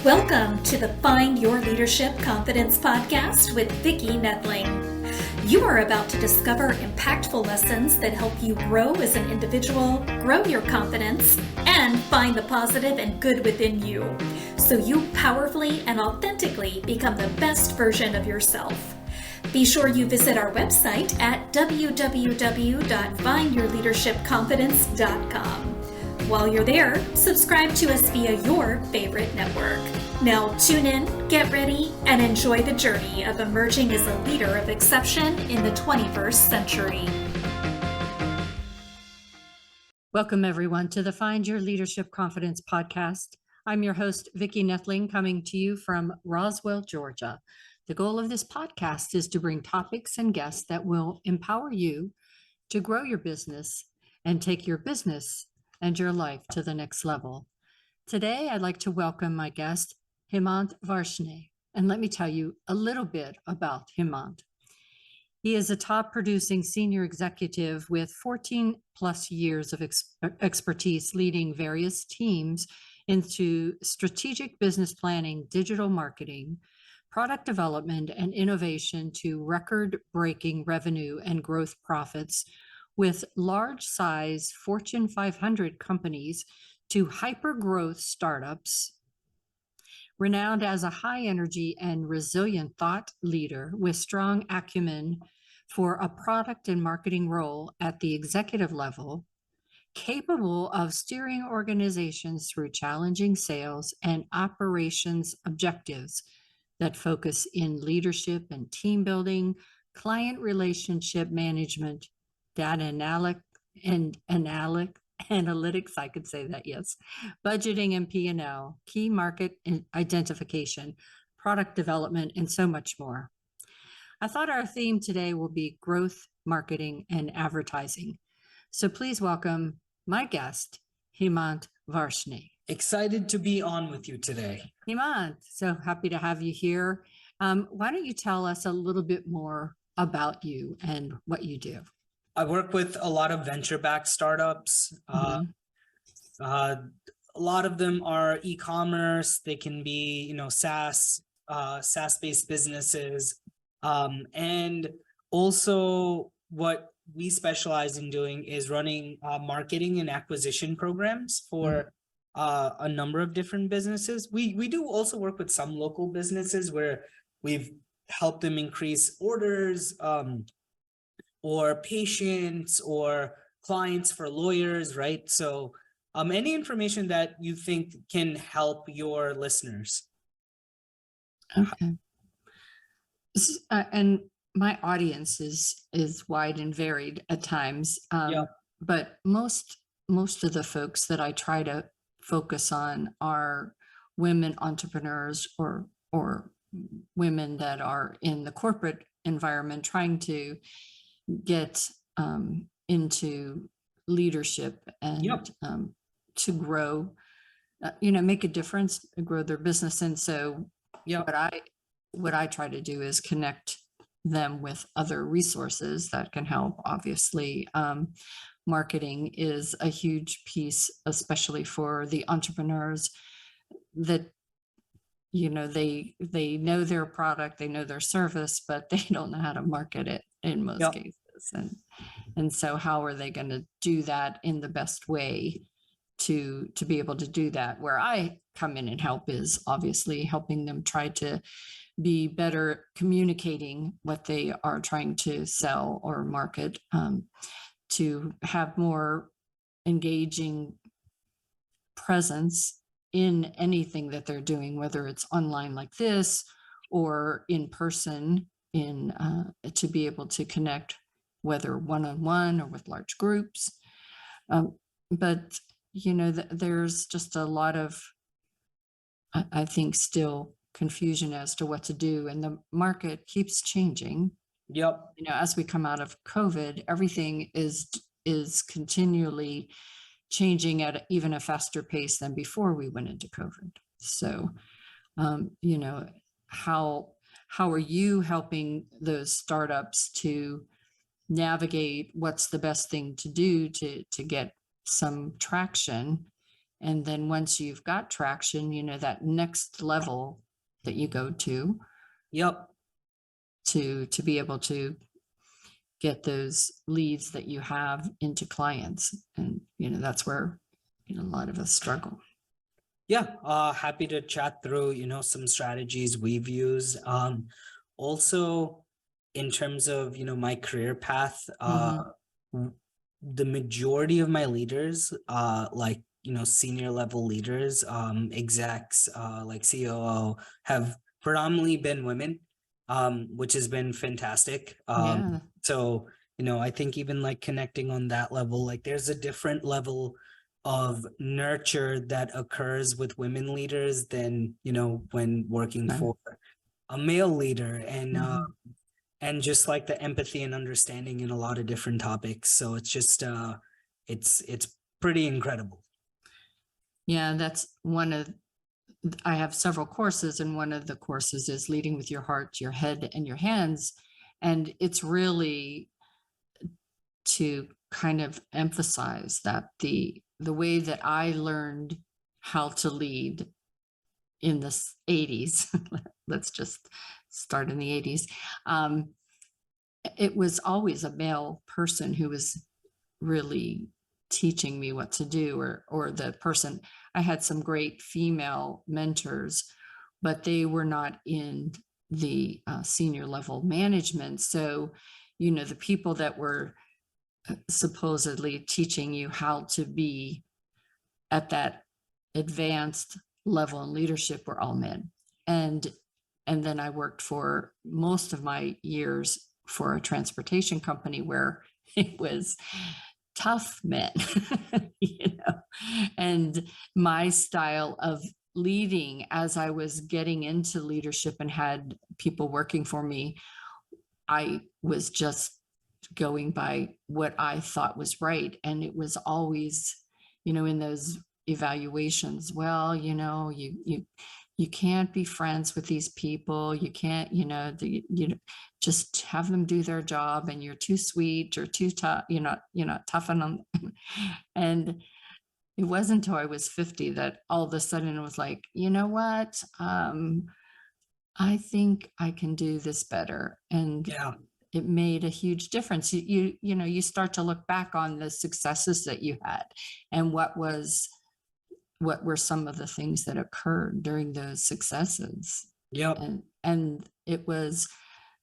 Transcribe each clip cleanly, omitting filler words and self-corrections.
Welcome to the Find Your Leadership Confidence podcast with Vicki Noethling. You are about to discover impactful lessons that help you grow as an individual, grow your confidence, and find the positive and good within you, so you powerfully and authentically become the best version of yourself. Be sure you visit our website at www.findyourleadershipconfidence.com. While you're there, subscribe to us via your favorite network. Now tune in, get ready, and enjoy the journey of emerging as a leader of exception in the 21st century. Welcome, everyone, to the Find Your Leadership Confidence podcast. I'm your host, Vicki Noethling, coming to you from Roswell, Georgia. The goal of this podcast is to bring topics and guests that will empower you to grow your business and take your business and your life to the next level. Today, I'd like to welcome my guest, Hemant Varshney, and let me tell you a little bit about Hemant. He is a top producing senior executive with 14 plus years of expertise leading various teams into strategic business planning, digital marketing, product development, and innovation to record-breaking revenue and growth profits with large-size Fortune 500 companies to hyper-growth startups. Renowned as a high-energy and resilient thought leader with strong acumen for a product and marketing role at the executive level, capable of steering organizations through challenging sales and operations objectives that focus in leadership and team building, client relationship management, data analytics, I could say that, yes, budgeting and P&L, key market identification, product development, and so much more. I thought our theme today will be growth, marketing, and advertising. So please welcome my guest, Hemant Varshney. Excited to be on with you today. Hemant, so happy to have you here. Why don't you tell us a little bit more about you and what you do? I work with a lot of venture-backed startups. A lot of them are e-commerce. They can be, SaaS, SaaS-based businesses. And also what we specialize in doing is running marketing and acquisition programs for a number of different businesses. We do also work with some local businesses where we've helped them increase orders, or patients or clients for lawyers, right? So any information that you think can help your listeners. Okay. And my audience is wide and varied at times, but most of the folks that I try to focus on are women entrepreneurs or women that are in the corporate environment trying to get into leadership and to grow, make a difference, grow their business. And so what I try to do is connect them with other resources that can help. Obviously, marketing is a huge piece, especially for the entrepreneurs that they know their product, they know their service, but they don't know how to market it in most cases. And so how are they going to do that in the best way to be able to do that? Where I come in and help is obviously helping them try to be better communicating what they are trying to sell or market, to have more engaging presence in anything that they're doing, whether it's online like this or in person, to be able to connect, whether one-on-one or with large groups. But there's just a lot of, I think, still confusion as to what to do, and the market keeps changing. As we come out of COVID, everything is continually changing at even a faster pace than before we went into COVID. So, how are you helping those startups to navigate what's the best thing to do to get some traction And then once you've got traction, that next level that you go Yep. to be able to get those leads that you have into clients. And, that's where, a lot of us struggle. Yeah, happy to chat through, some strategies we've used. Also, in terms of, my career path, the majority of my leaders, like, senior level leaders, execs, like COO, have predominantly been women, which has been fantastic. Yeah. So, I think even like connecting on that level, like there's a different level of nurture that occurs with women leaders than, when working Right. for a male leader, Mhm. and just like the empathy and understanding in a lot of different topics. So it's just it's pretty incredible. Yeah, that's I have several courses, and one of the courses is leading with your heart, your head, and your hands. And it's really to kind of emphasize that the way that I learned how to lead in the 80s, let's just start in the 80s. It was always a male person who was really teaching me what to do, or the person. I had some great female mentors, but they were not in the senior level management. So, the people that were supposedly teaching you how to be at that advanced level in leadership were all men. And then I worked for most of my years for a transportation company where it was tough men, and my style of leading as I was getting into leadership and had people working for me, I was just going by what I thought was right. And it was always, in those evaluations, well, you can't be friends with these people. You can't, just have them do their job, and you're too sweet or too tough, you're not tough enough. And it wasn't until I was 50 that all of a sudden it was like, you know what? I think I can do this better. And Yeah. it made a huge difference. You start to look back on the successes that you had, and what were some of the things that occurred during those successes. Yep. And it was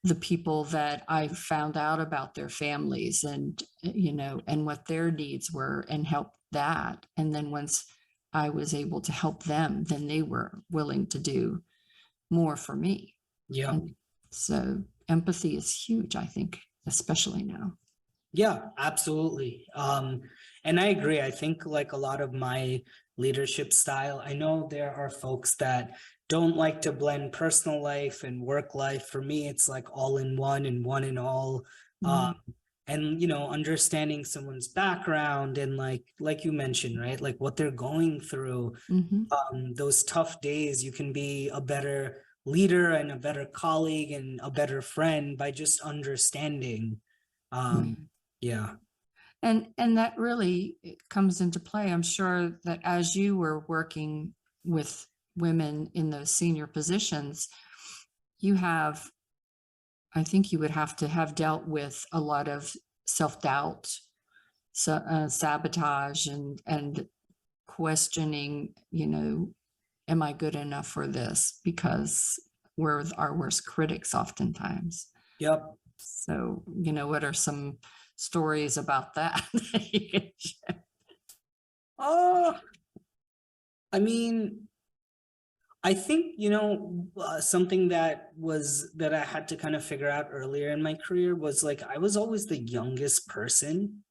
the people that I found out about their families, and and what their needs were, and helped that. And then once I was able to help them, then they were willing to do more for me. Yep. And so empathy is huge, I think, especially now. Yeah, absolutely. And I agree. I think like a lot of my leadership style, I know there are folks that don't like to blend personal life and work life. For me, it's like all in one and one in all. And understanding someone's background and like you mentioned, right? Like what they're going through, those tough days, you can be a better leader and a better colleague and a better friend by just understanding. Right. Yeah. And that really comes into play. I'm sure that as you were working with women in those senior positions, I think you would have to have dealt with a lot of self-doubt, sabotage, and questioning, am I good enough for this? Because we're our worst critics oftentimes. Yep. So, what are some stories about that? I mean, I think, something that I had to kind of figure out earlier in my career was like, I was always the youngest person,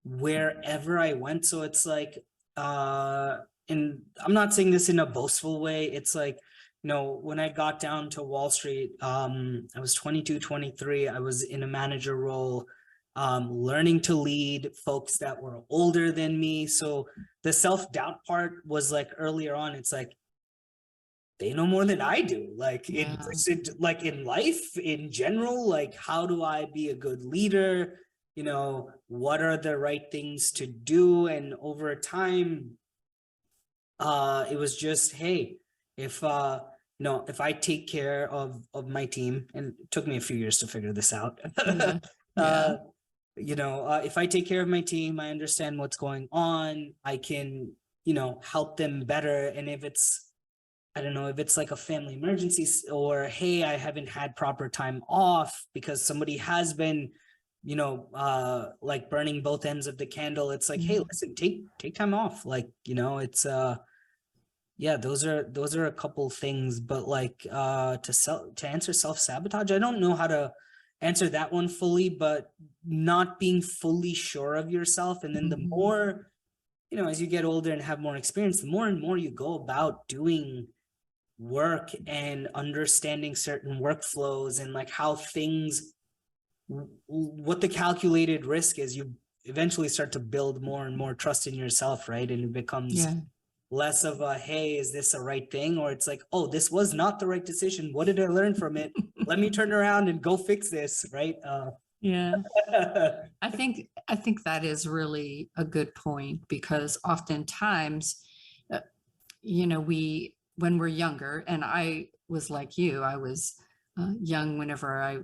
wherever I went. So it's like, and I'm not saying this in a boastful way. It's like, when I got down to Wall Street, I was 22, 23. I was in a manager role, learning to lead folks that were older than me. So the self-doubt part was like earlier on, it's like, they know more than I do. Like like in life in general, like how do I be a good leader? What are the right things to do? And over time, it was just, hey, if if I take care of my team, and it took me a few years to figure this out. Yeah. uh Yeah. if I take care of my team, I understand what's going on, I can, help them better. And if it's, I don't know, if it's like a family emergency, or hey, I haven't had proper time off because somebody has been, like burning both ends of the candle. It's like, hey, listen, take time off. Like, it's yeah, those are a couple things. But like to answer self-sabotage, I don't know how to answer that one fully, but not being fully sure of yourself. And then the more, as you get older and have more experience, the more and more you go about doing work and understanding certain workflows and like how things, what the calculated risk is, you eventually start to build more and more trust in yourself, right? And it becomes Yeah. less of a, hey, is this a right thing? Or it's like, oh, this was not the right decision. What did I learn from it? Let me turn around and go fix this, right? Yeah. I think that is really a good point, because oftentimes, when we're younger, and I was like you, I was young whenever I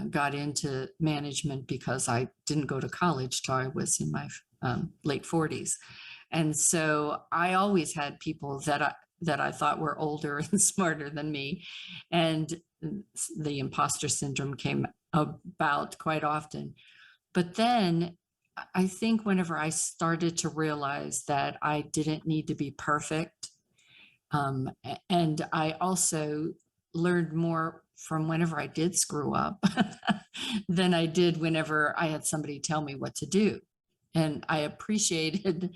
got into management, because I didn't go to college till I was in my late 40s. And so I always had people that I thought were older and smarter than me. And the imposter syndrome came about quite often. But then I think whenever I started to realize that I didn't need to be perfect, and I also learned more from whenever I did screw up than I did whenever I had somebody tell me what to do. And I appreciated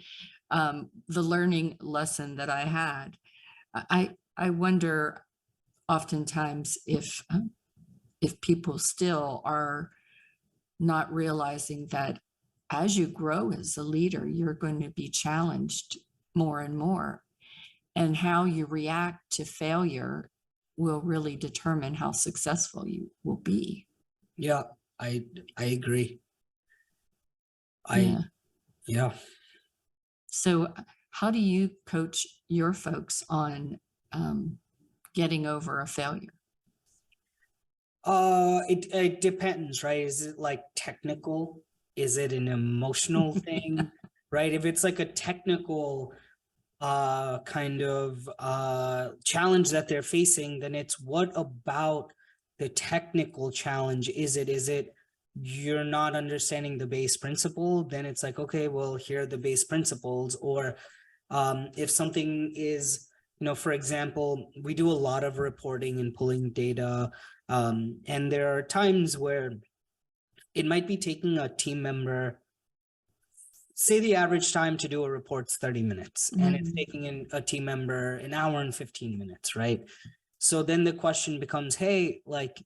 the learning lesson that I had. I wonder oftentimes if people still are not realizing that as you grow as a leader, you're going to be challenged more and more. And how you react to failure will really determine how successful you will be. Yeah, I agree. Yeah. So how do you coach your folks on getting over a failure? It depends, right? Is it like technical? Is it an emotional thing? Right? If it's like a technical kind of challenge that they're facing, then it's what about the technical challenge? Is it you're not understanding the base principle? Then it's like, okay, well, here are the base principles. Or if something is, for example, we do a lot of reporting and pulling data, and there are times where it might be taking a team member, say the average time to do a report's 30 minutes, and it's taking a team member an hour and 15 minutes, right? So then the question becomes, hey, like,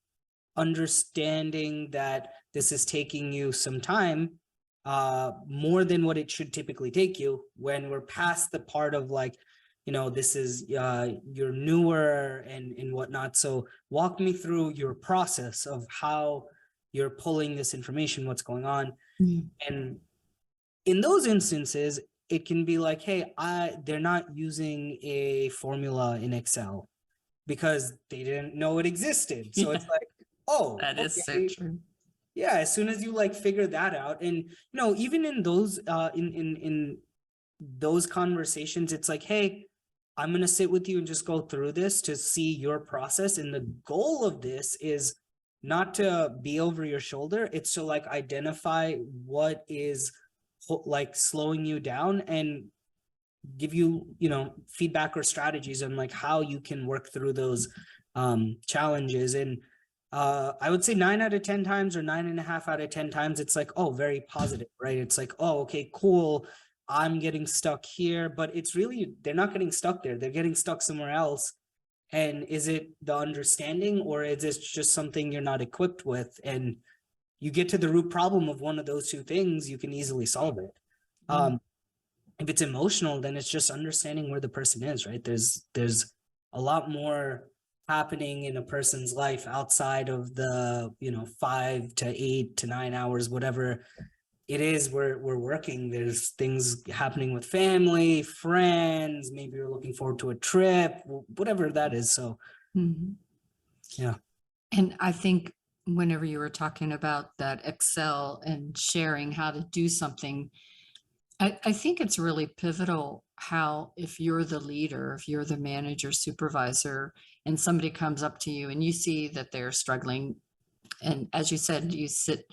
understanding that this is taking you some time, more than what it should typically take you, when we're past the part of like, this is you're newer and whatnot. So walk me through your process of how you're pulling this information, what's going on. And in those instances, it can be like, hey, they're not using a formula in Excel because they didn't know it existed. So it's like, oh, That is so okay. true. Yeah, as soon as you like figure that out, and even in those in those conversations, it's like, hey, I'm gonna sit with you and just go through this to see your process. And the goal of this is not to be over your shoulder. It's to like identify what is like slowing you down and give you, feedback or strategies on like how you can work through those challenges. And I would say 9 out of 10 times, or 9.5 out of 10 times, it's like, oh, very positive, right? It's like, oh, okay, cool. I'm getting stuck here, but it's really, they're not getting stuck there. They're getting stuck somewhere else. And is it the understanding, or is this just something you're not equipped with? And you get to the root problem of one of those two things, you can easily solve it. If it's emotional, then it's just understanding where the person is, right? There's a lot more happening in a person's life outside of the 5 to 8 to 9 hours, whatever it is, we're working. There's things happening with family, friends, maybe you're looking forward to a trip, whatever that is. So Mhm. yeah. And I think whenever you were talking about that Excel and sharing how to do something, I think it's really pivotal how, if you're the leader, if you're the manager, supervisor, and somebody comes up to you and you see that they're struggling, and as you said, you sit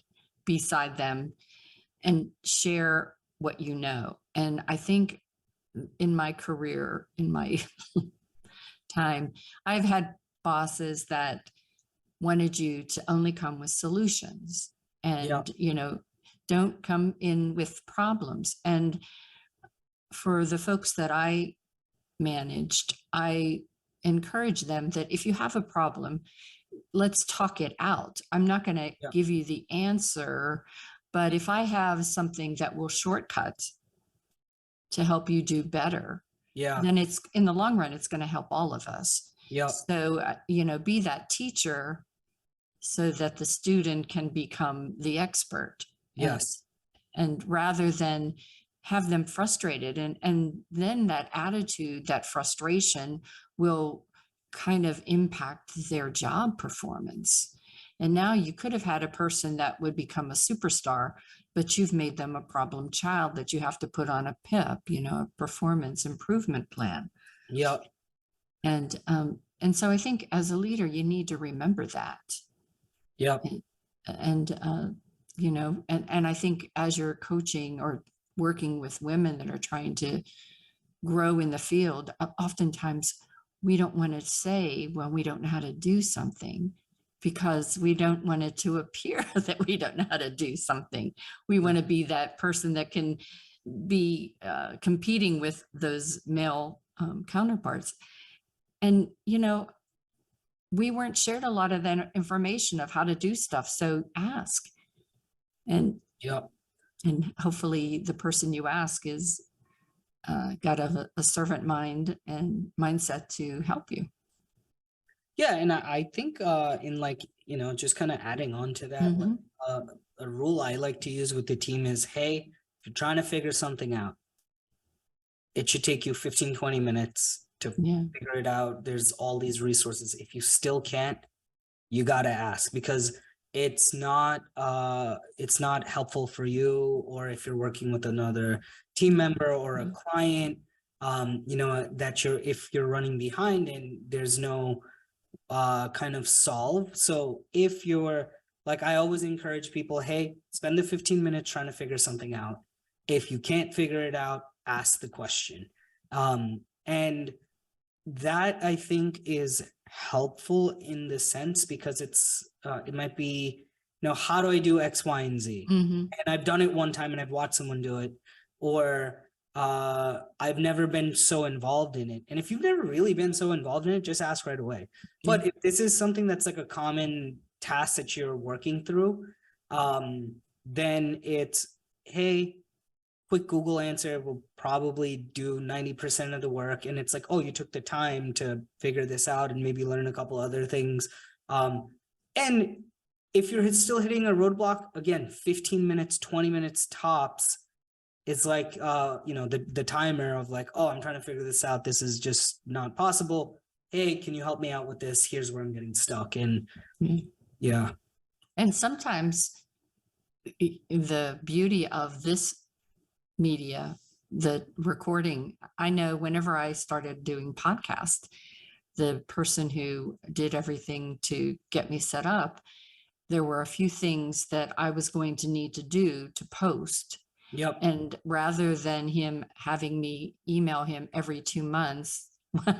beside them and share what you know. And I think in my career, in my time, I've had bosses that wanted you to only come with solutions Yeah. and, don't come in with problems. And for the folks that I managed, I encourage them that if you have a problem, let's talk it out. I'm not going to Yeah. give you the answer, but if I have something that will shortcut to help you do better, Yeah. then it's in the long run, it's going to help all of us. Yeah. So, be that teacher so that the student can become the expert. Yes. And rather than have them frustrated, and then that attitude, that frustration will kind of impact their job performance. And now you could have had a person that would become a superstar, but you've made them a problem child that you have to put on a PIP, a performance improvement plan. Yeah. And so I think as a leader, you need to remember that. Yeah. And and I think as you're coaching or working with women that are trying to grow in the field, oftentimes we don't want to say, well, we don't know how to do something, because we don't want it to appear that we don't know how to do something. We want to be that person that can be competing with those male counterparts. And, we weren't shared a lot of that information of how to do stuff. So ask. And Yeah. and hopefully the person you ask is got a servant mind and mindset to help you. Yeah. And I think in like, just kind of adding on to that, Mhm. a rule I like to use with the team is, hey, if you're trying to figure something out, it should take you 15, 20 minutes to Yeah. figure it out. There's all these resources. If you still can't, you got to ask, because it's not helpful for you, or if you're working with another team member or a client, that if you're running behind and there's no kind of solve. So if you're like, I always encourage people, hey, spend the 15 minutes trying to figure something out. If you can't figure it out, ask the question. And that, I think, is helpful in the sense, because it might be, how do I do X, Y, and Z? Mm-hmm. And I've done it one time and I've watched someone do it, or I've never been so involved in it. And if you've never really been so involved in it, just ask right away. But if this is something that's like a common task that you're working through, then it's, hey, quick Google answer will probably do 90% of the work. And it's like, oh, you took the time to figure this out and maybe learn a couple other things. And if you're still hitting a roadblock, again, 15 minutes, 20 minutes tops, it's like, the timer of like, oh, I'm trying to figure this out. This is just not possible. Hey, can you help me out with this? Here's where I'm getting stuck. And yeah. And sometimes the beauty of this media, the recording, I know whenever I started doing podcasts, the person who did everything to get me set up, there were a few things that I was going to need to do to post. Yep. And rather than him having me email him every 2 months,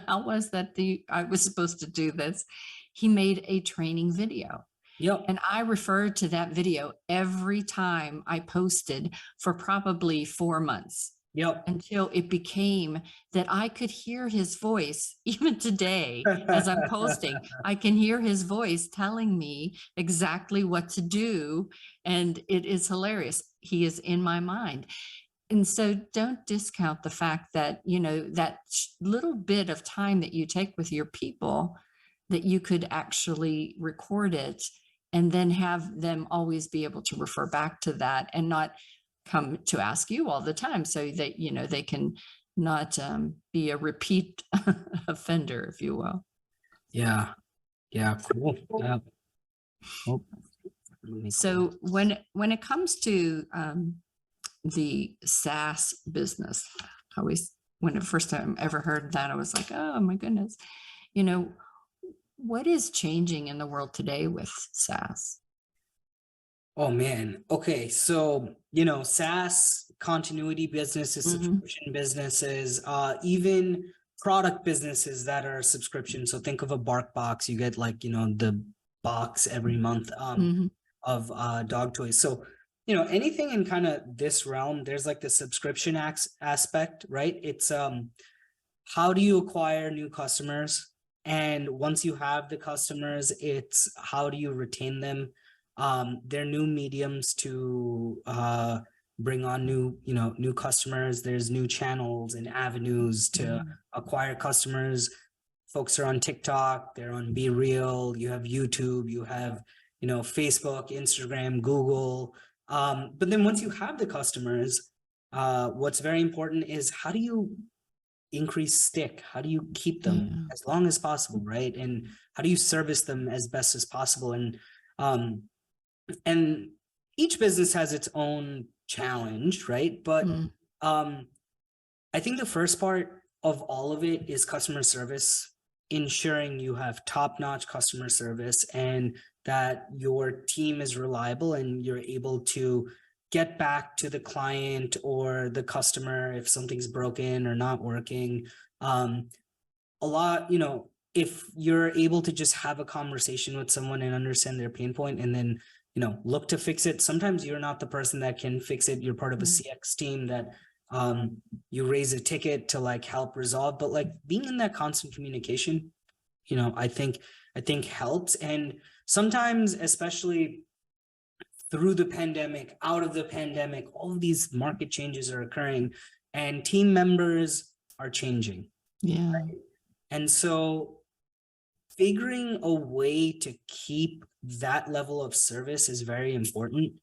how was that I was supposed to do this? He made a training video. Yep. And I referred to that video every time I posted for probably 4 months. Yep. Until it became that I could hear his voice. Even today, as I'm posting, I can hear his voice telling me exactly what to do. And it is hilarious. He is in my mind. And so don't discount the fact that, that little bit of time that you take with your people, that you could actually record it and then have them always be able to refer back to that, and not come to ask you all the time so that, they can not be a repeat offender, if you will. Yeah. Cool. Yeah. Oh, So when it comes to the SaaS business, when the first time I ever heard that, I was like, oh my goodness, what is changing in the world today with SaaS? oh man. Okay. So, SaaS continuity businesses, subscription businesses, even product businesses that are subscription. So think of a bark box, you get like, the box every month of dog toys. So, anything in kind of this realm, there's like the subscription aspect, right? It's how do you acquire new customers? And once you have the customers, it's how do you retain them? There are new mediums to bring on new customers. There's new channels and avenues to acquire customers. Folks are on TikTok, they're on Be Real, you have YouTube, you have, Facebook, Instagram, Google. But then once you have the customers, what's very important is how do you increase stick? How do you keep them as long as possible, right? And how do you service them as best as possible? And each business has its own challenge, right? But I think the first part of all of it is customer service, ensuring you have top-notch customer service and that your team is reliable and you're able to get back to the client or the customer if something's broken or not working. A lot, if you're able to just have a conversation with someone and understand their pain point and then, look to fix it. Sometimes you're not the person that can fix it. You're part of a CX team that you raise a ticket to like help resolve, but like being in that constant communication, I think helps. And sometimes, especially through the pandemic, out of the pandemic, all of these market changes are occurring and team members are changing. Yeah. Right? And so figuring a way to keep that level of service is very important,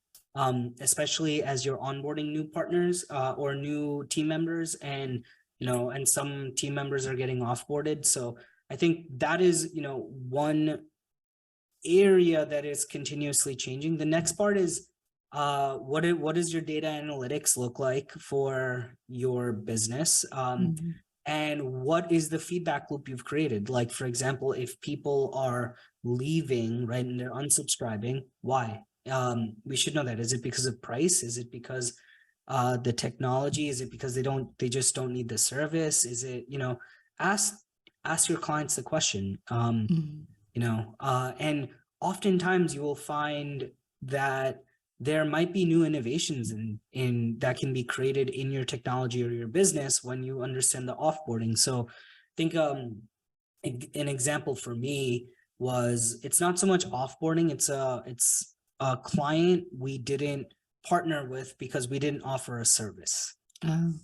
especially as you're onboarding new partners or new team members, and and some team members are getting offboarded. So I think that is one area that is continuously changing. The next part is what does your data analytics look like for your business? And what is the feedback loop you've created? Like, for example, if people are leaving, right, and they're unsubscribing, why? We should know that. Is it because of price? Is it because the technology? Is it because they just don't need the service? Is it, ask your clients the question, and oftentimes you will find that there might be new innovations in that can be created in your technology or your business when you understand the offboarding. So I think an example for me was, it's not so much offboarding, it's a client we didn't partner with because we didn't offer a service. And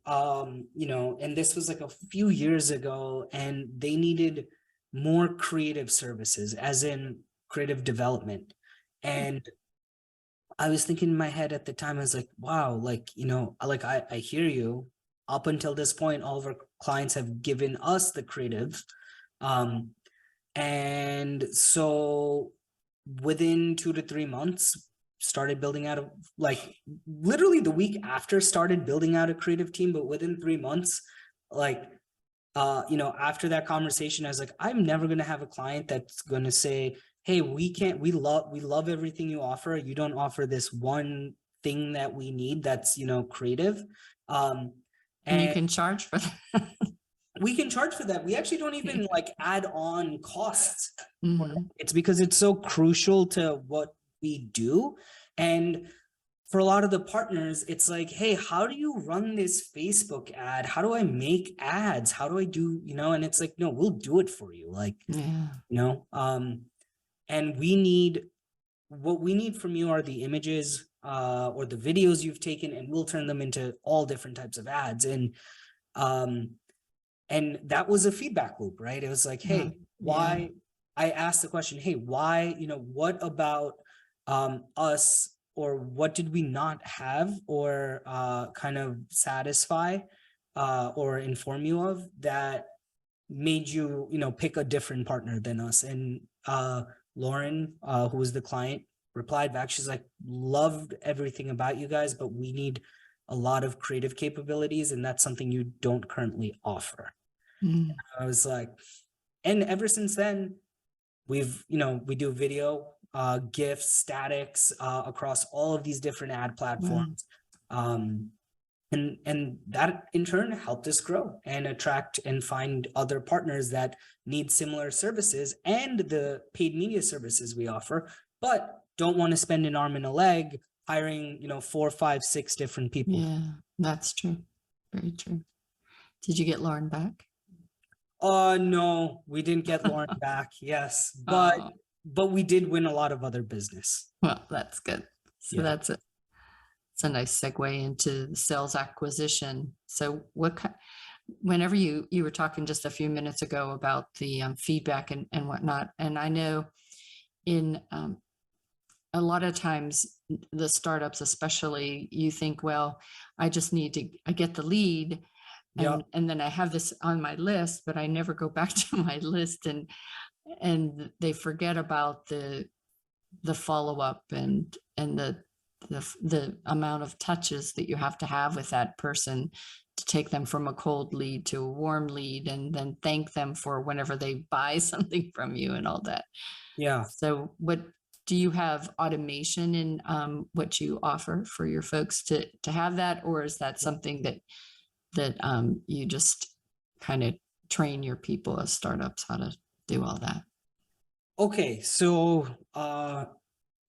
and this was like a few years ago, and they needed more creative services, as in creative development. And I was thinking in my head at the time, I was like, wow, like, I hear you. Up until this point, all of our clients have given us the creative. And so within 2 to 3 months, started building out literally the week after started building out a creative team, but within 3 months, after that conversation, I was like, I'm never going to have a client that's going to say, hey, we love everything you offer. You don't offer this one thing that we need that's, creative. And you can charge for that. We can charge for that. We actually don't even add on costs. It's because it's so crucial to what we do. And for a lot of the partners, it's like, hey, how do you run this Facebook ad? How do I make ads? How do I do, and it's like, no, we'll do it for you. And what we need from you are the images or the videos you've taken, and we'll turn them into all different types of ads. And that was a feedback loop, right? It was like, hey, why? I asked the question, hey, why, what about us or what did we not have or kind of satisfy or inform you of that made you, pick a different partner than us? And Lauren, who was the client, replied back. She's like, loved everything about you guys, but we need a lot of creative capabilities, and that's something you don't currently offer. I was like, and ever since then, we do video, GIFs, statics across all of these different ad platforms. And that in turn helped us grow and attract and find other partners that need similar services and the paid media services we offer, but don't want to spend an arm and a leg hiring, 4, 5, 6 different people. Yeah, that's true. Very true. Did you get Lauren back? No, we didn't get Lauren back. Yes, but we did win a lot of other business. Well, that's good. So Yeah. that's it. It's a nice segue into sales acquisition. So whenever you were talking just a few minutes ago about the feedback and whatnot, and I know in a lot of times the startups, especially, you think, well, I just need to, I get the lead and then I have this on my list, but I never go back to my list, and they forget about the follow-up and the amount of touches that you have to have with that person to take them from a cold lead to a warm lead, and then thank them for whenever they buy something from you and all that. Yeah. So what do you have automation in what you offer for your folks to have that, or is that something that you just kind of train your people as startups how to do all that? Okay, so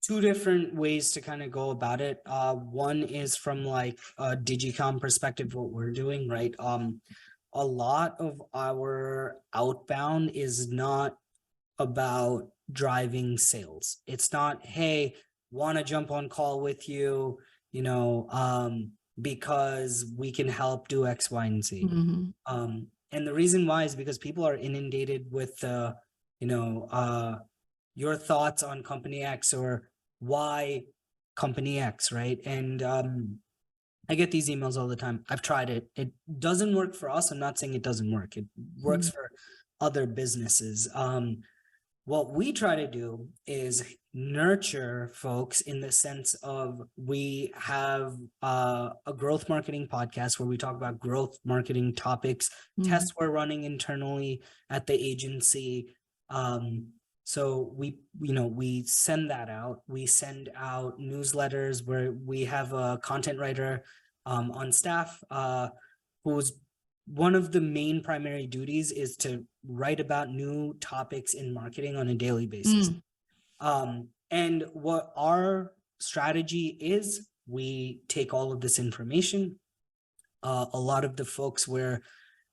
2 different ways to kind of go about it. One is from like a Digicom perspective, what we're doing, right? A lot of our outbound is not about driving sales. It's not, hey, want to jump on call with you, because we can help do X, Y, and Z. And the reason why is because people are inundated with your thoughts on company X or why company X, right? And I get these emails all the time. I've tried it. It doesn't work for us. I'm not saying it doesn't work. It works for other businesses. What we try to do is nurture folks in the sense of we have a growth marketing podcast where we talk about growth marketing topics, tests we're running internally at the agency. So we send that out. We send out newsletters where we have a content writer on staff who's one of the main primary duties is to write about new topics in marketing on a daily basis. And what our strategy is, we take all of this information. A lot of the folks we're,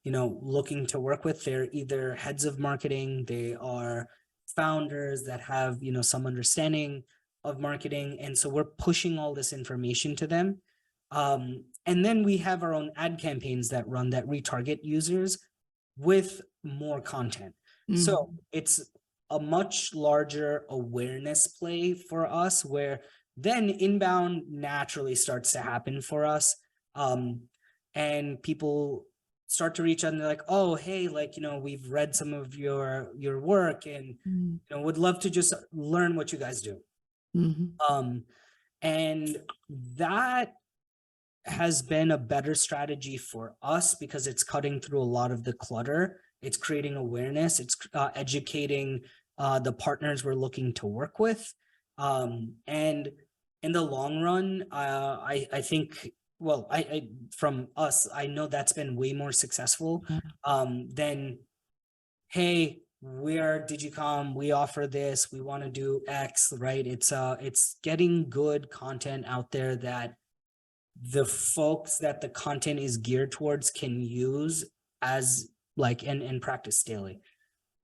looking to work with, they're either heads of marketing, they are founders that have, some understanding of marketing. And so we're pushing all this information to them. And then we have our own ad campaigns that run that retarget users with more content. So it's a much larger awareness play for us, where then inbound naturally starts to happen for us. And people start to reach out and they're like, oh, hey, we've read some of your work and, would love to just learn what you guys do. And that has been a better strategy for us because it's cutting through a lot of the clutter. It's creating awareness. It's educating the partners we're looking to work with. And in the long run, I think, well, I from us, I know that's been way more successful than, hey, we're Digicom, we offer this, we want to do X, right? It's getting good content out there that the folks that the content is geared towards can use as and practice daily.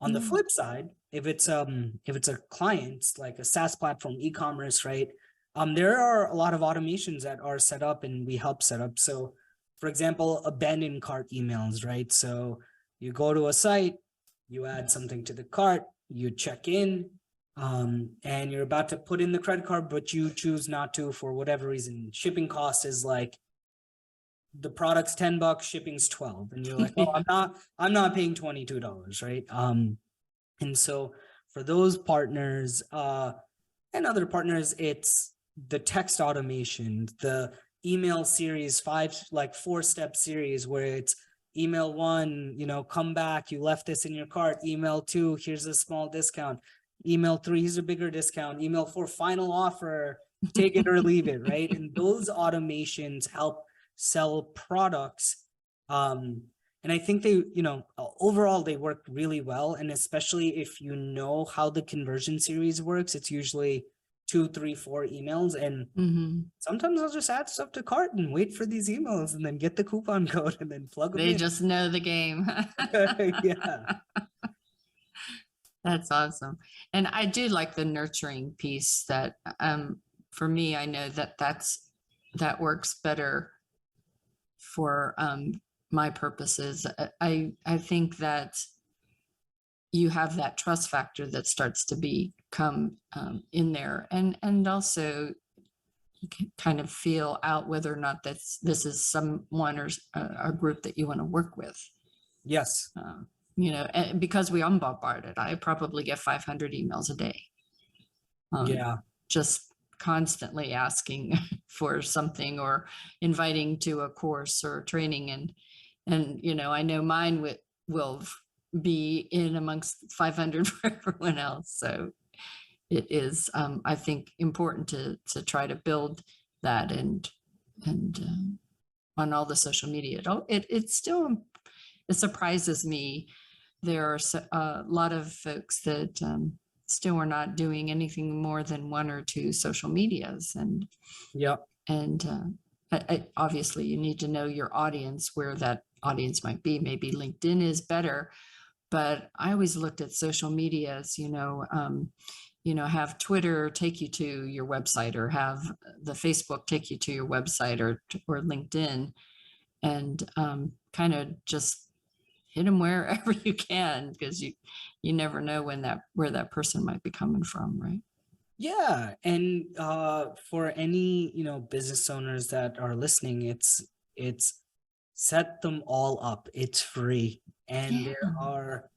On the flip side, if it's a client like a SaaS platform, e-commerce, right? There are a lot of automations that are set up and we help set up. So for example, abandoned cart emails, right? So you go to a site, you add something to the cart, you check in, and you're about to put in the credit card, but you choose not to for whatever reason. Shipping cost is like, the product's $10, shipping's 12, and you're like, oh, I'm not paying $22, right? And so for those partners, and other partners, it's the text automation, the email series, 4-step series where it's email 1, come back, you left this in your cart. Email 2, here's a small discount. Email 3, here's a bigger discount. Email 4, final offer, take it or leave it, right? And those automations help sell products. And I think they, overall they work really well. And especially if you know how the conversion series works, it's usually 2, 3, 4 emails. And sometimes I'll just add stuff to cart and wait for these emails and then get the coupon code and then plug them in. They just know the game. Yeah. That's awesome. And I do like the nurturing piece that, for me, I know that works better for, my purposes. I think that you have that trust factor that starts to become in there, and also you can kind of feel out whether or not this is someone or a group that you want to work with. Yes. And because we are bombarded, I probably get 500 emails a day. Yeah. Just constantly asking for something or inviting to a course or training, and I know mine will be in amongst 500 for everyone else. So it is, I think, important to try to build that and on all the social media. It still, it surprises me. There are a lot of folks that still are not doing anything more than 1 or 2 social medias, and obviously you need to know your audience, where that audience might be. Maybe LinkedIn is better, but I always looked at social media as, have Twitter take you to your website, or have the Facebook take you to your website, or LinkedIn, and kind of just hit them wherever you can, because you never know where that person might be coming from, right? Yeah. And for any, business owners that are listening, it's set them all up. It's free. And there are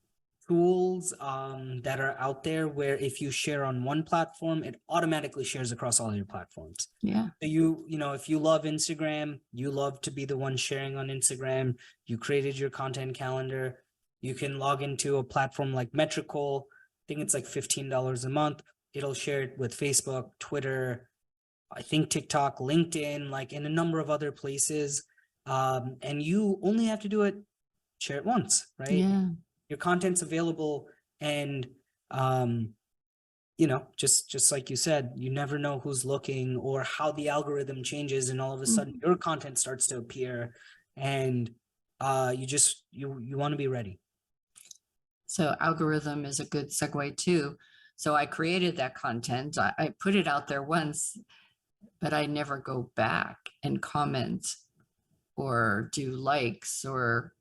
tools that are out there where if you share on one platform, it automatically shares across all your platforms. Yeah. So if you love Instagram, you love to be the one sharing on Instagram, you created your content calendar, you can log into a platform like Metrical. I think it's like $15 a month. It'll share it with Facebook, Twitter, I think TikTok, LinkedIn, like in a number of other places. And you only have to share it once, right? Yeah. Your content's available, and just like you said, you never know who's looking or how the algorithm changes, and all of a sudden your content starts to appear, and you want to be ready. So algorithm is a good segue too. So I created that content. I put it out there once, but I never go back and comment or do likes, or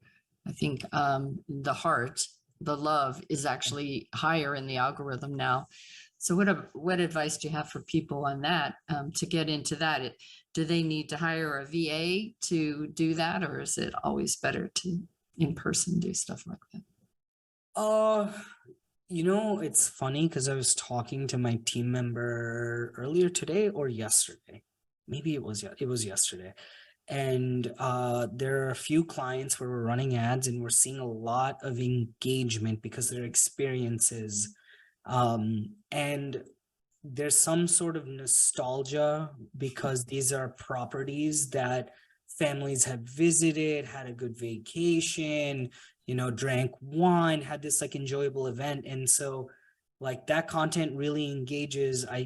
I think the heart, the love is actually higher in the algorithm now. So what advice do you have for people on that, to get into that? Do they need to hire a VA to do that, or is it always better to in person do stuff like that? It's funny because I was talking to my team member earlier today or yesterday. Maybe it was yesterday. And there are a few clients where we're running ads and we're seeing a lot of engagement because their experiences. And there's some sort of nostalgia because these are properties that families have visited, had a good vacation, drank wine, had this like enjoyable event. And so like that content really engages. My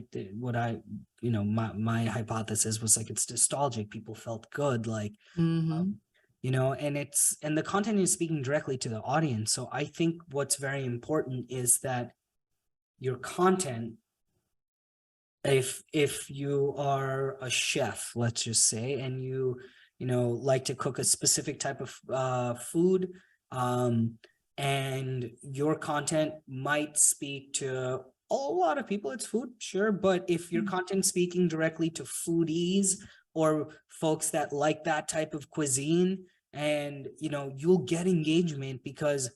hypothesis was like, it's nostalgic. People felt good, like, and the content is speaking directly to the audience. So I think what's very important is that your content, if you are a chef, let's just say, and you like to cook a specific type of food, and your content might speak to a lot of people, it's food, sure. But if your content speaking directly to foodies or folks that like that type of cuisine, and you'll get engagement because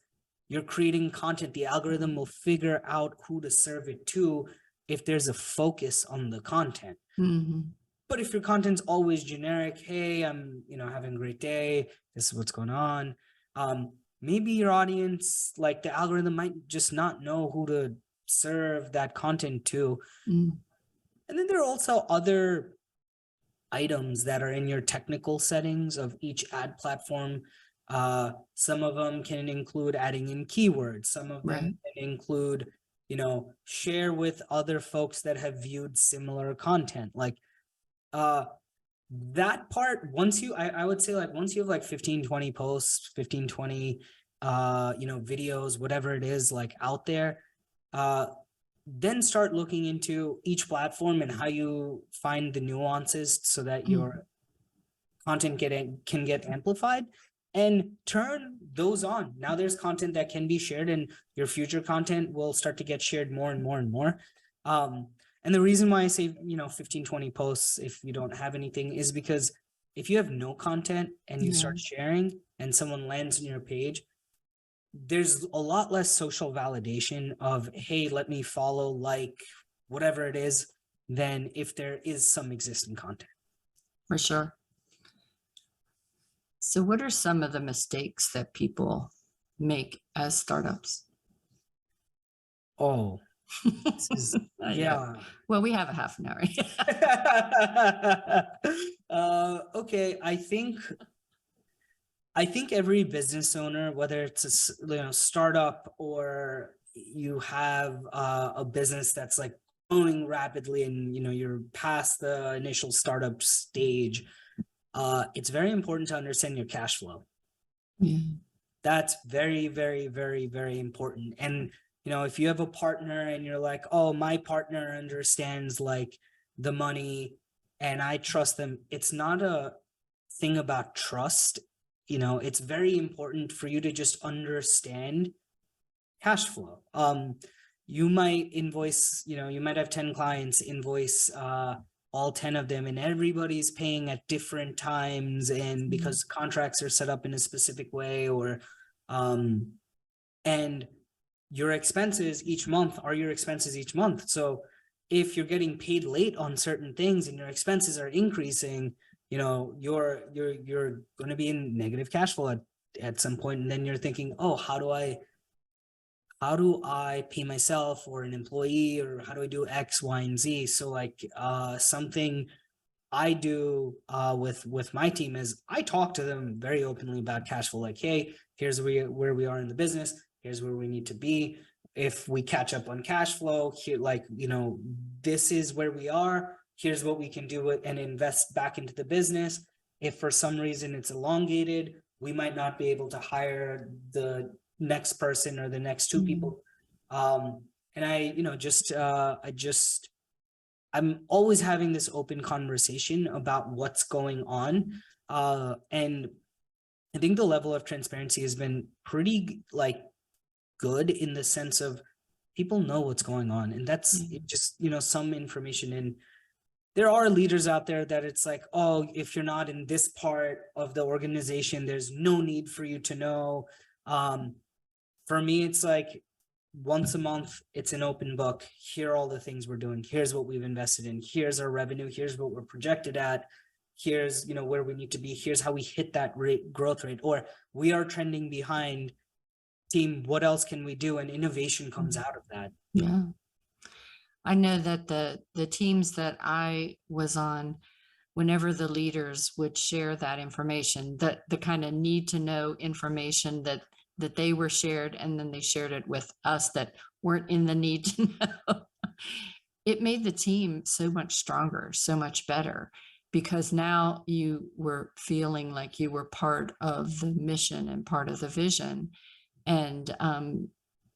you're creating content. The algorithm will figure out who to serve it to if there's a focus on the content. Mhm. But if your content's always generic, hey, I'm, having a great day, this is what's going on. Maybe your audience, like the algorithm might just not know who to serve that content to. Mm. And then there are also other items that are in your technical settings of each ad platform. Some of them can include adding in keywords. Some of them Right. can include, share with other folks that have viewed similar content. Like that part, I would say, like, once you have like 15, 20 posts, 15, 20, videos, whatever it is, like, out there, then start looking into each platform and how you find the nuances so that your content can get amplified, and turn those on. Now there's content that can be shared, and your future content will start to get shared more and more and more. And the reason why I say, 15, 20 posts if you don't have anything is because if you have no content and you start sharing and someone lands on your page, there's a lot less social validation of, hey, let me follow, like, whatever it is, than if there is some existing content. For sure. So what are some of the mistakes that people make as startups? Oh, this is, yeah. Well, we have a half an hour. Okay, I think every business owner, whether it's a startup or you have a business that's like growing rapidly and you're past the initial startup stage, it's very important to understand your cash flow. Yeah. That's very, very, very, very important. And if you have a partner and you're like, oh, my partner understands like the money and I trust them, it's not a thing about trust. It's very important for you to just understand cash flow. You might invoice, you might have 10 clients, invoice all 10 of them, and everybody's paying at different times, and because contracts are set up in a specific way, or and your expenses each month are your expenses each month. So if you're getting paid late on certain things and your expenses are increasing, you're going to be in negative cash flow at some point. And then you're thinking, oh, how do I pay myself or an employee, or how do I do X, Y, and Z? So like something I do with my team is I talk to them very openly about cash flow. Like, hey, here's where we are in the business. Here's where we need to be. If we catch up on cash flow, here, like, this is where we are. Here's what we can do and invest back into the business. If for some reason it's elongated, we might not be able to hire the next person or the next two people. And I'm always having this open conversation about what's going on. And I think the level of transparency has been pretty good in the sense of people know what's going on, and that's just, some information. And there are leaders out there that it's like, oh, if you're not in this part of the organization, there's no need for you to know. For me, it's like once a month, it's an open book. Here are all the things we're doing. Here's what we've invested in. Here's our revenue. Here's what we're projected at. Here's, where we need to be. Here's how we hit that growth rate, or we are trending behind. Team, what else can we do? And innovation comes out of that. Yeah. I know that the teams that I was on, whenever the leaders would share that information, that the kind of need to know information that they were shared, and then they shared it with us that weren't in the need to know, it made the team so much stronger, so much better, because now you were feeling like you were part of the mission and part of the vision, and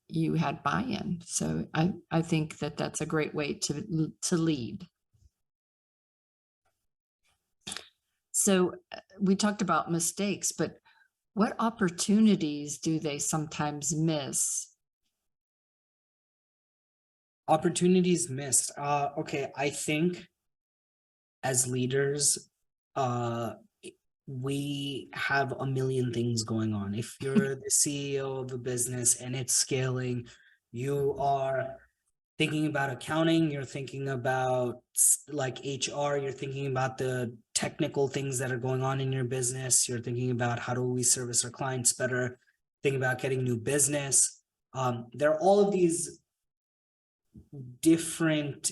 you had buy-in. So I think that that's a great way to lead. So we talked about mistakes, but what opportunities do they sometimes miss Opportunities missed. Okay, I think as leaders, uh, we have a million things going on. If you're the CEO of a business and it's scaling, you are thinking about accounting, you're thinking about like HR, you're thinking about the technical things that are going on in your business, you're thinking about how do we service our clients better, thinking about getting new business. There are all of these different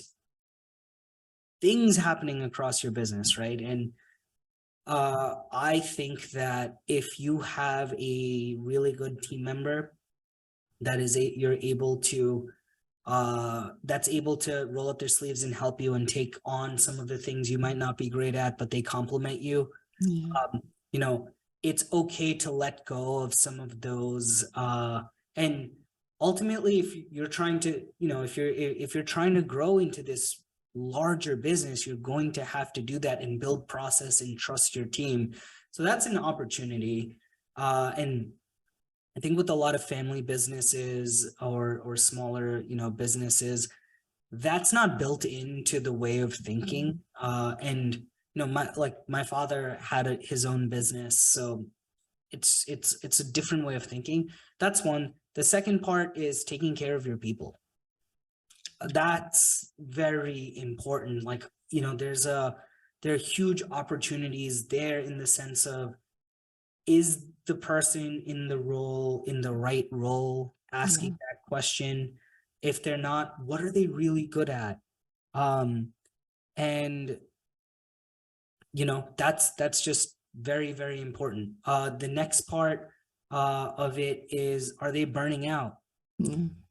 things happening across your business, right? And I think that if you have a really good team member that is you're able to that's able to roll up their sleeves and help you and take on some of the things you might not be great at, but they complement you. Yeah. You know, it's okay to let go of some of those. And ultimately, if you're trying to, if you're trying to grow into this larger business, you're going to have to do that and build process and trust your team. So that's an opportunity. And I think with a lot of family businesses or smaller, businesses, that's not built into the way of thinking. And my father had his own business, so it's a different way of thinking. That's one. The second part is taking care of your people. That's very important. Like, there are huge opportunities there in the sense of, is the person in the right role, asking that question? If they're not, what are they really good at? And that's just very, very important. The next part of it is, are they burning out?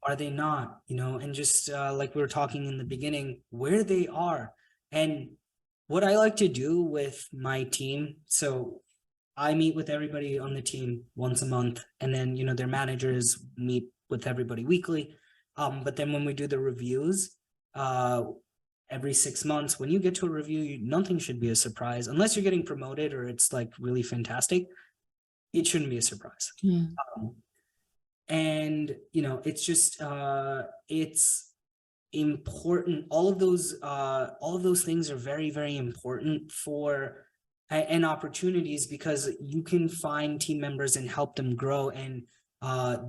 Are they not? And just like we were talking in the beginning, where they are. And what I like to do with my team, so I meet with everybody on the team once a month, and then, their managers meet with everybody weekly. But then when we do the reviews, every 6 months, when you get to a review, nothing should be a surprise unless you're getting promoted or it's like really fantastic. It shouldn't be a surprise. Yeah. And, it's just, it's important. All of those things are very, very important for and opportunities, because you can find team members and help them grow and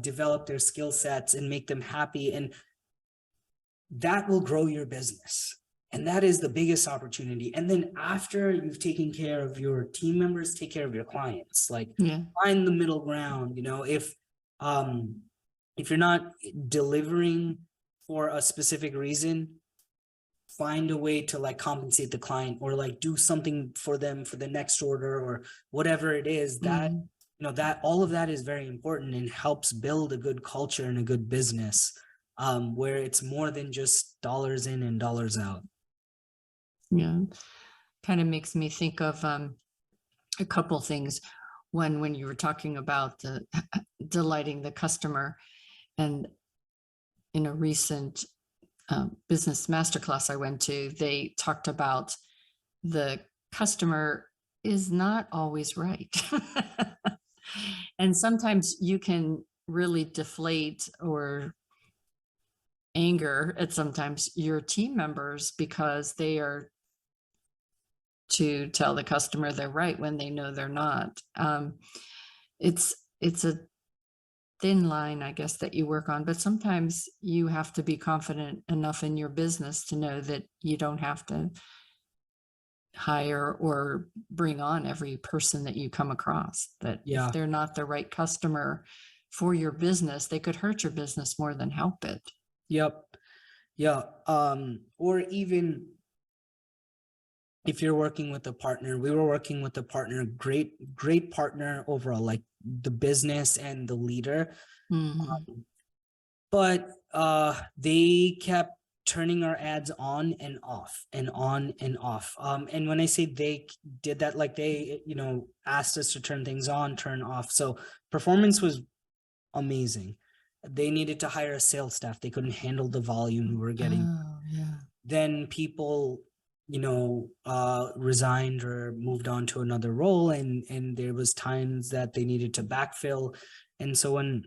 develop their skill sets and make them happy, and that will grow your business. And that is the biggest opportunity. And then after you've taken care of your team members, take care of your clients. Like, find the middle ground. If you're not delivering for a specific reason, find a way to like compensate the client, or like do something for them for the next order or whatever it is. That that all of that is very important and helps build a good culture and a good business, where it's more than just dollars in and dollars out. Yeah, kind of makes me think of a couple things. One, when you were talking about the delighting the customer, and in a recent business masterclass I went to, they talked about the customer is not always right. And sometimes you can really deflate or anger at sometimes your team members because they are to tell the customer they're right when they know they're not. It's a thin line, I guess, that you work on, but sometimes you have to be confident enough in your business to know that you don't have to hire or bring on every person that you come across, that if they're not the right customer for your business, they could hurt your business more than help it. Yep. Yeah. Or even if you're working with a partner, we were working with a partner, great partner overall, like the business and the leader. But they kept turning our ads on and off and on and off. And when I say they did that, like they, asked us to turn things on, turn off. So performance was amazing. They needed to hire a sales staff. They couldn't handle the volume we were getting. Then people, resigned or moved on to another role, and there was times that they needed to backfill. And so when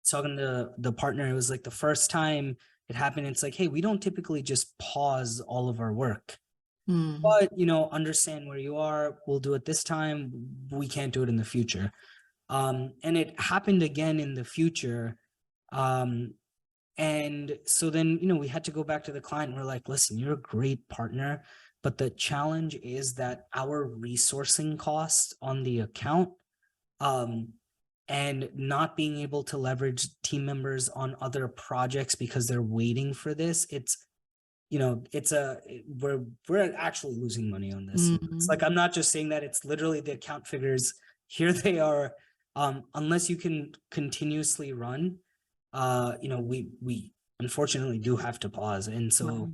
talking to the partner, it was like the first time it happened. It's like, hey, we don't typically just pause all of our work, Mm. but understand where you are. We'll do it this time. We can't do it in the future. And it happened again in the future. And so then, we had to go back to the client. We're like, listen, you're a great partner, but the challenge is that our resourcing costs on the account, and not being able to leverage team members on other projects because they're waiting for this. We're actually losing money on this. It's like, I'm not just saying that, it's literally the account figures. Here they are. Unless you can continuously run, we unfortunately do have to pause. And so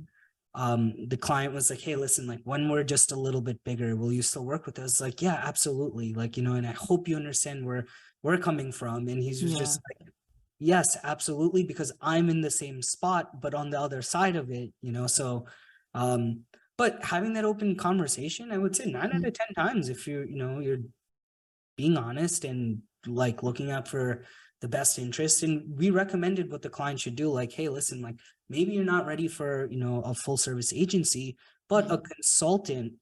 the client was like, hey, listen, like when we're just a little bit bigger, will you still work with us? Like, yeah, absolutely. Like, and I hope you understand where we're coming from. And he's just like, yes, absolutely, because I'm in the same spot, but on the other side of it, so, but having that open conversation, I would say 9 out of 10 times, if you're being honest and like looking out for the best interest. And we recommended what the client should do. Like, hey, listen, like maybe you're not ready for, a full service agency, but a consultant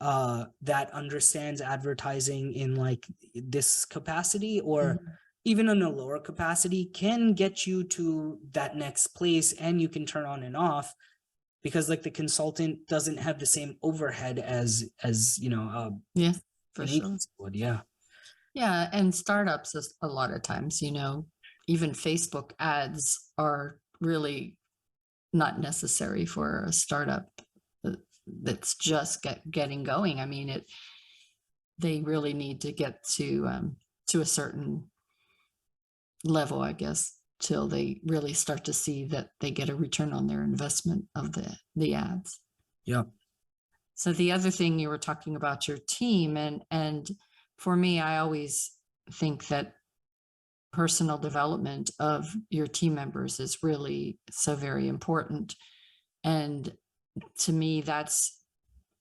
that understands advertising in like this capacity, or even in a lower capacity, can get you to that next place, and you can turn on and off, because like the consultant doesn't have the same overhead as Yeah, for an sure. agency would. Yeah. Yeah, and startups a lot of times, even Facebook ads are really not necessary for a startup that's just getting going. I mean, they really need to get to a certain level, I guess, till they really start to see that they get a return on their investment of the ads. Yeah. So the other thing, you were talking about your team, and for me, I always think that personal development of your team members is really so very important. And to me, that's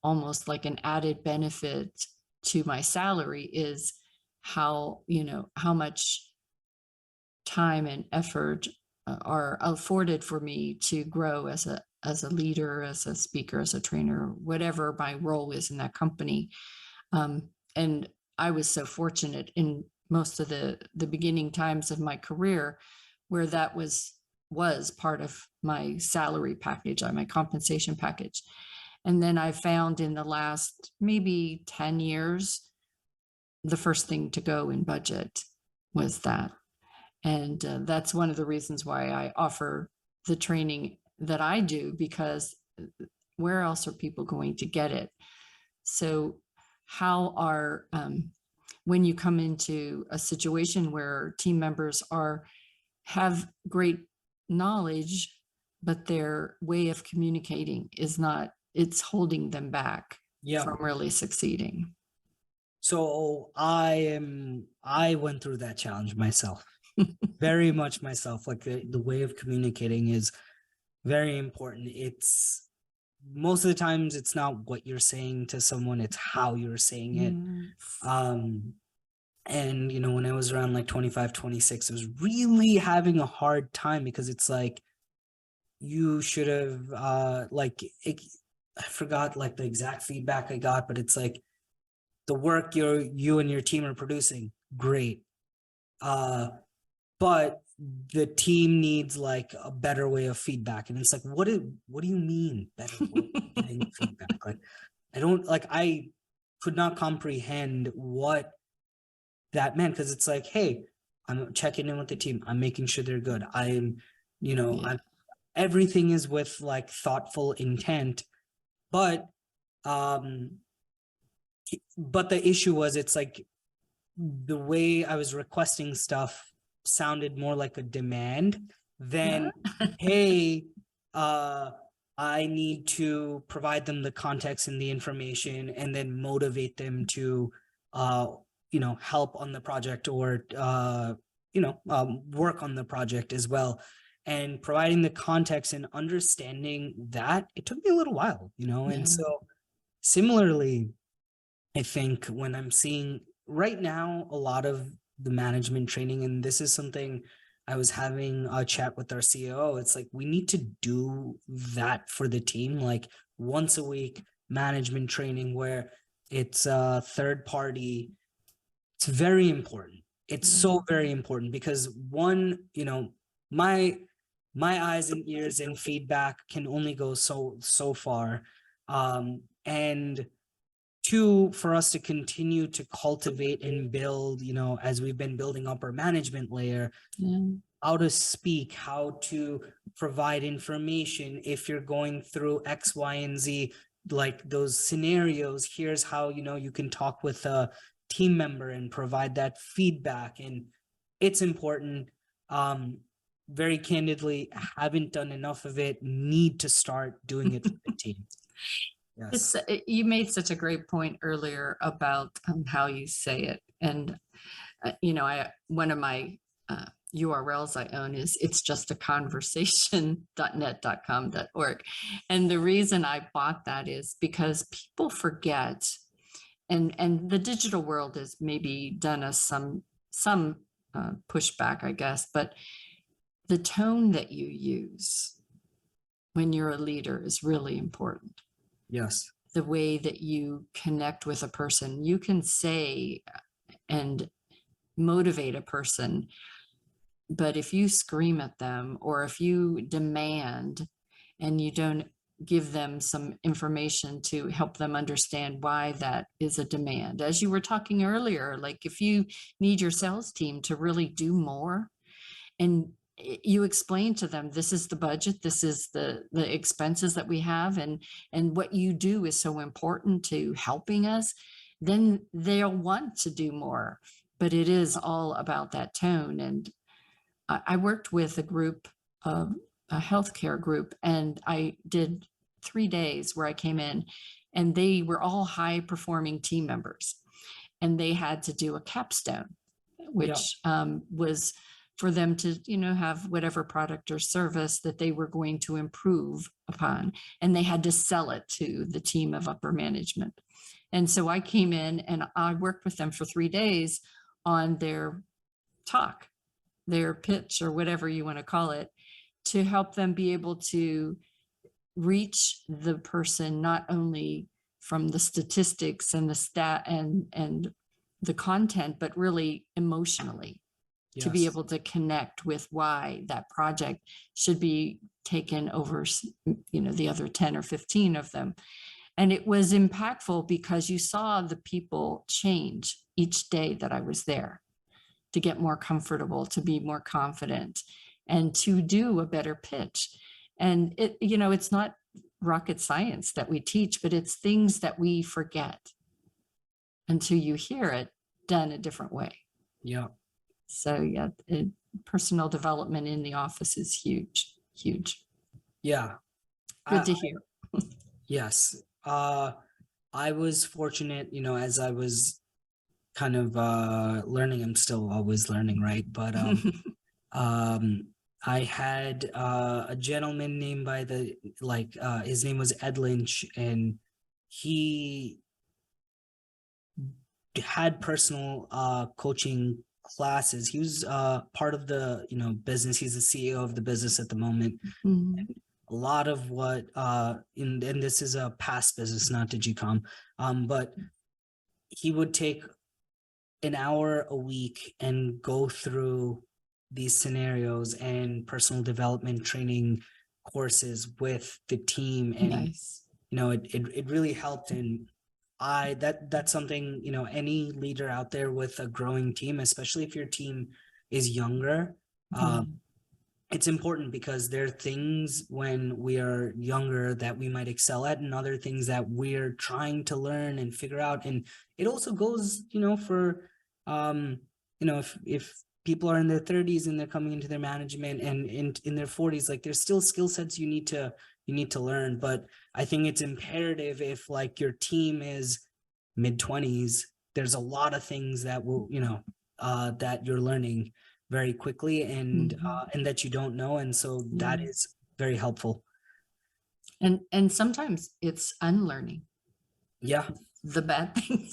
almost like an added benefit to my salary, is how much time and effort are afforded for me to grow as a leader, as a speaker, as a trainer, whatever my role is in that company. And I was so fortunate in most of the beginning times of my career where that was part of my salary package, my compensation package. And then I found in the last maybe 10 years, the first thing to go in budget was that. And that's one of the reasons why I offer the training that I do, because where else are people going to get it? So how are, when you come into a situation where team members have great knowledge, but their way of communicating is not, it's holding them back from really succeeding. So I went through that challenge myself, very much myself. Like the way of communicating is very important. It's most of the times it's not what you're saying to someone, it's how you're saying it. And when I was around like 25, 26, I was really having a hard time, because it's like, you should have I forgot like the exact feedback I got, but it's like, the work you and your team are producing, great. But the team needs like a better way of feedback. And it's like, what do you mean better way of getting feedback? Like, I could not comprehend what that meant, because it's like, hey, I'm checking in with the team, I'm making sure they're good, I'm everything is with like thoughtful intent, but the issue was, it's like the way I was requesting stuff sounded more like a demand than hey, I need to provide them the context and the information, and then motivate them to help on the project, or work on the project as well. And providing the context and understanding that, it took me a little while, and so similarly, I think when I'm seeing right now a lot of the management training, and this is something I was having a chat with our COO. It's like, we need to do that for the team, like once a week management training where it's a third party. It's very important. It's so very important because one, my eyes and ears and feedback can only go so far. And two, for us to continue to cultivate and build, as we've been building up our management layer, how to speak, how to provide information. If you're going through X, Y, and Z, like those scenarios, here's how, you can talk with a team member and provide that feedback. And it's important. Very candidly, haven't done enough of it, need to start doing it for the team. Yes. You made such a great point earlier about how you say it. And, one of my URLs I own is it's just a conversation.net.com.org. And the reason I bought that is because people forget, and the digital world has maybe done us some pushback, I guess, but the tone that you use when you're a leader is really important. Yes. The way that you connect with a person, you can say and motivate a person, but if you scream at them or if you demand and you don't give them some information to help them understand why that is a demand, as you were talking earlier, like if you need your sales team to really do more and you explain to them, this is the budget, this is the expenses that we have, and what you do is so important to helping us, then they'll want to do more. But it is all about that tone. And I worked with a group, a healthcare group, and I did 3 days where I came in and they were all high performing team members, and they had to do a capstone, which was for them to, have whatever product or service that they were going to improve upon. And they had to sell it to the team of upper management. And so I came in and I worked with them for 3 days on their talk, their pitch, or whatever you want to call it, to help them be able to reach the person, not only from the statistics and the stat and the content, but really emotionally. To be able to connect with why that project should be taken over, the other 10 or 15 of them. And it was impactful because you saw the people change each day that I was there, to get more comfortable, to be more confident, and to do a better pitch. And it's not rocket science that we teach, but it's things that we forget until you hear it done a different way. Yeah. So personal development in the office is huge. Yeah. Good to hear. Yes. I was fortunate, as I was kind of learning, I'm still always learning, right? But I had a gentleman named by his name was Ed Lynch, and he had personal coaching classes. He was part of the business. He's the CEO of the business at the moment. Mm-hmm. A lot of what and this is a past business, not Digicom, but he would take an hour a week and go through these scenarios and personal development training courses with the team, and Nice. it really helped. And that's something, any leader out there with a growing team, especially if your team is younger, it's important, because there are things when we are younger that we might excel at, and other things that we're trying to learn and figure out. And it also goes, for, if people are in their 30s and they're coming into their management, and in their 40s, like there's still skill sets you need to learn. But I think it's imperative, if like your team is mid-20s, there's a lot of things that will, that you're learning very quickly, and and that you don't know. And so that is very helpful. And sometimes it's unlearning. Yeah. The bad things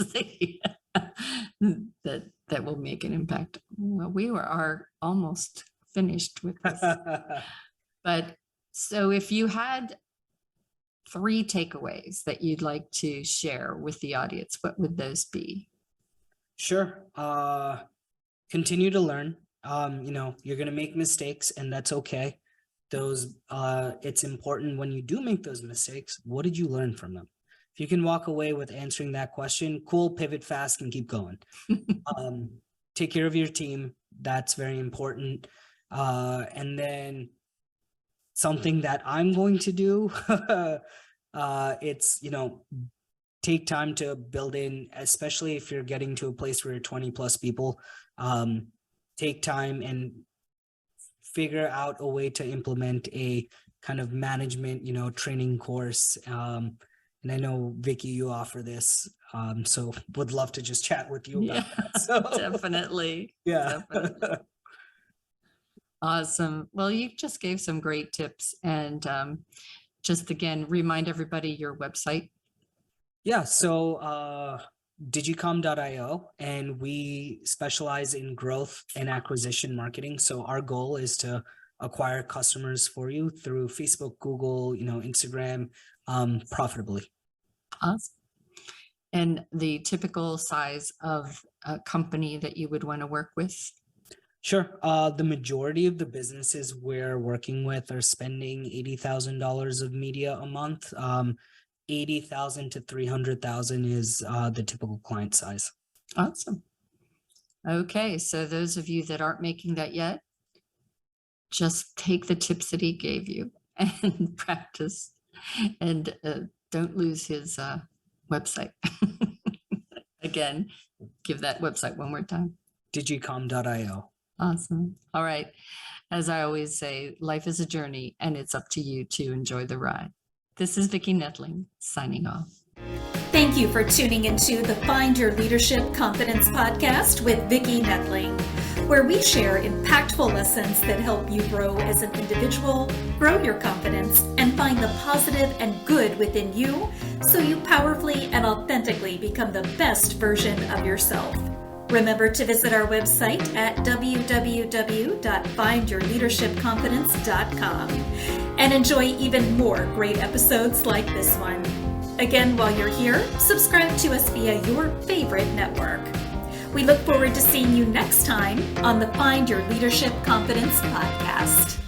that will make an impact. Well, we are almost finished with this. But so if you had 3 takeaways that you'd like to share with the audience, what would those be? Sure. Continue to learn. You're going to make mistakes, and that's okay. It's important when you do make those mistakes, what did you learn from them? If you can walk away with answering that question, cool, pivot fast and keep going. Take care of your team. That's very important. And then something that I'm going to do, it's, take time to build in, especially if you're getting to a place where you're 20 plus people, take time and figure out a way to implement a kind of management, training course. And I know, Vicki, you offer this, so would love to just chat with you about that. So, definitely. Yeah. Definitely. Awesome. Well, you just gave some great tips, and just again, remind everybody your website. Yeah. So digicom.io, and we specialize in growth and acquisition marketing. So our goal is to acquire customers for you through Facebook, Google, Instagram, profitably. Awesome. And the typical size of a company that you would want to work with? Sure. The majority of the businesses we're working with are spending $80,000 of media a month. 80,000 to 300,000 is the typical client size. Awesome. Okay, so those of you that aren't making that yet, just take the tips that he gave you and practice, and don't lose his website. Again, give that website one more time. digicom.io. Awesome. All right. As I always say, life is a journey, and it's up to you to enjoy the ride. This is Vicki Noethling signing off. Thank you for tuning into the Find Your Leadership Confidence podcast with Vicki Noethling, where we share impactful lessons that help you grow as an individual, grow your confidence, and find the positive and good within you so you powerfully and authentically become the best version of yourself. Remember to visit our website at www.findyourleadershipconfidence.com and enjoy even more great episodes like this one. Again, while you're here, subscribe to us via your favorite network. We look forward to seeing you next time on the Find Your Leadership Confidence podcast.